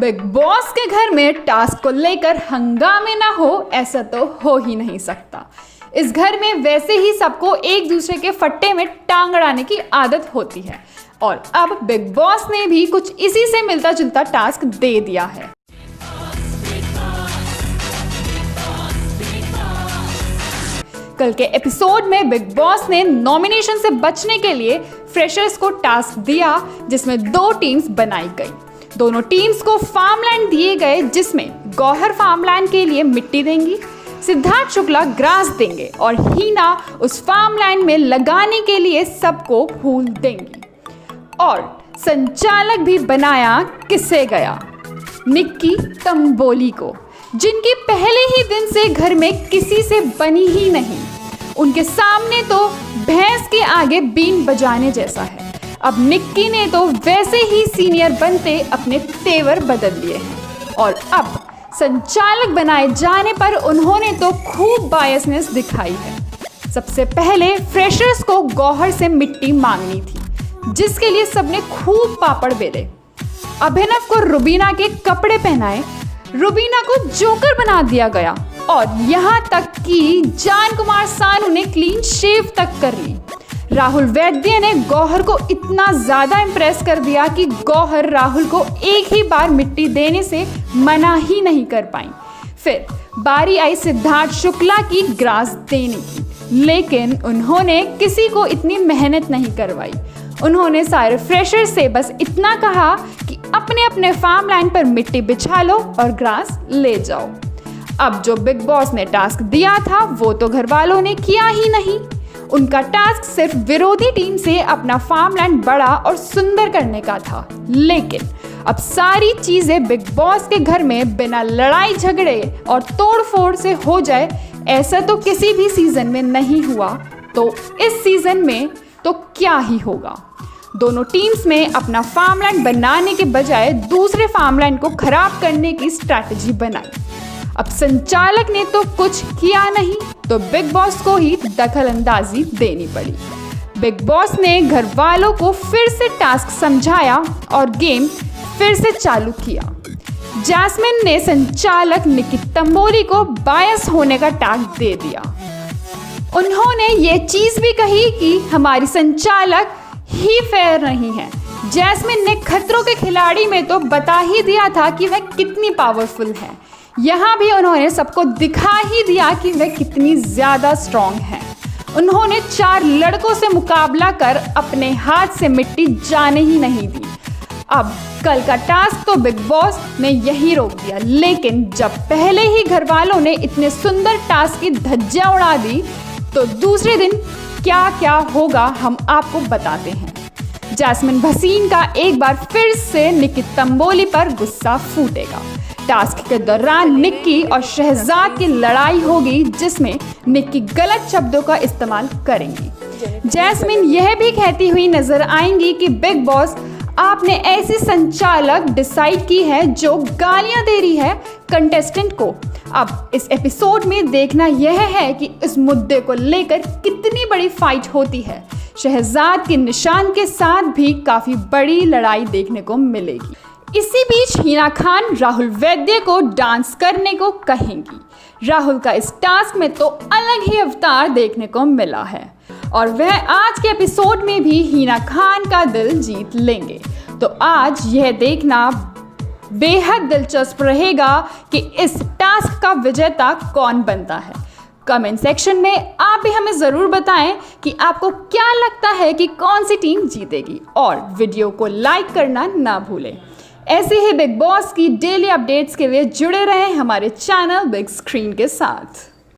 Big boss के घर में टास्क को लेकर हंगामे ना हो ऐसा तो हो ही नहीं सकता। इस घर में वैसे ही सबको एक दूसरे के फट्टे में टांग अड़ाने की आदत होती है और अब बिग बॉस ने भी कुछ इसी से मिलता जुलता टास्क दे दिया है। कल के एपिसोड में बिग बॉस ने नॉमिनेशन से बचने के लिए फ्रेशर्स को टास्क दिया जिसमें 2 टीम्स बनाई गई। दोनों टीम्स को फार्मलैंड दिए गए जिसमें गौहर फार्मलैंड के लिए मिट्टी देंगी, सिद्धार्थ शुक्ला ग्रास देंगे और हीना उस फार्मलैंड में लगाने के लिए सबको फूल देंगी। और संचालक भी बनाया किसे गया, निक्की तंबोली को, जिनकी पहले ही दिन से घर में किसी से बनी ही नहीं। उनके सामने तो भैंस के आगे बीन बजाने जैसा है। अब निक्की ने तो वैसे ही सीनियर बनते अपने तेवर बदल लिए हैं और अब संचालक बनाए जाने पर उन्होंने तो खूब बायसनेस दिखाई है। सबसे पहले फ्रेशर्स को गौहर से मिट्टी मांगनी थी जिसके लिए सबने खूब पापड़ बेले। अभिनव को रुबीना के कपड़े पहनाए, रुबीना को जोकर बना दिया गया और यहाँ तक कि जान कुमार सानू ने क्लीन शेव तक कर ली। राहुल वैद्य ने गौहर को इतना ज्यादा इम्प्रेस कर दिया कि गौहर राहुल को एक ही बार मिट्टी देने से मना ही नहीं कर पाई। फिर बारी आई सिद्धार्थ शुक्ला की ग्रास देने की, लेकिन उन्होंने किसी को इतनी मेहनत नहीं करवाई। उन्होंने सारे फ्रेशर से बस इतना कहा कि अपने अपने फार्मलैंड पर मिट्टी बिछा लो और ग्रास ले जाओ। अब जो बिग बॉस ने टास्क दिया था वो तो घर वालों ने किया ही नहीं। उनका टास्क सिर्फ विरोधी टीम से अपना फार्मलैंड बड़ा और सुंदर करने का था, लेकिन अब सारी चीजें बिग बॉस के घर में बिना लड़ाई झगड़े और तोड़फोड़ से हो जाए ऐसा तो किसी भी सीजन में नहीं हुआ, तो इस सीजन में तो क्या ही होगा। दोनों टीम्स में अपना फार्मलैंड बनाने के बजाय दूसरे फार्मलैंड को खराब करने की स्ट्रैटेजी बनाई। अब संचालक ने तो कुछ किया नहीं तो बिग बॉस को ही दखल अंदाजी देनी पड़ी। बिग बॉस ने घर वालों को फिर से टास्क समझाया और गेम फिर से चालू किया। जैस्मिन ने संचालक निक्की तंबोली को बायस होने का टैग दे दिया। उन्होंने ये चीज भी कही कि हमारी संचालक ही फेयर नहीं है। जैस्मिन ने खतरों के खिलाड़ी में तो बता ही दिया था कि वह कितनी पावरफुल है। यहाँ भी उन्होंने सबको दिखा ही दिया कि वह कितनी ज्यादा स्ट्रॉन्ग है। उन्होंने 4 लड़कों से मुकाबला कर अपने हाथ से मिट्टी जाने ही नहीं दी। अब कल का टास्क तो बिग बॉस ने यही रोक दिया, लेकिन जब पहले ही घर वालों ने इतने सुंदर टास्क की धज्जियां उड़ा दी तो दूसरे दिन क्या क्या होगा हम आपको बताते हैं। जैस्मिन भसीन का एक बार फिर से निक्की तंबोली पर गुस्सा फूटेगा। टास्क के दौरान निक्की और शहजाद की लड़ाई होगी जिसमें निक्की गलत शब्दों का इस्तेमाल करेंगी। जैस्मिन यह भी कहती हुई नजर आएंगी कि बिग बॉस आपने ऐसी संचालक डिसाइड की है जो गालियां दे रही है कंटेस्टेंट को। अब इस एपिसोड में देखना यह है कि इस मुद्दे को लेकर कितनी बड़ी फाइट होती है। शहजाद के निशान के साथ भी काफी बड़ी लड़ाई देखने को मिलेगी। इसी बीच हीना खान राहुल वैद्य को डांस करने को कहेंगी। राहुल का इस टास्क में तो अलग ही अवतार देखने को मिला है और वह आज के एपिसोड में भी हीना खान का दिल जीत लेंगे। तो आज यह देखना बेहद दिलचस्प रहेगा कि इस टास्क का विजेता कौन बनता है। कमेंट सेक्शन में आप भी हमें ज़रूर बताएं कि आपको क्या लगता है कि कौन सी टीम जीतेगी और वीडियो को लाइक करना ना भूलें। ऐसे ही बिग बॉस की डेली अपडेट्स के लिए जुड़े रहें हमारे चैनल बिग स्क्रीन के साथ।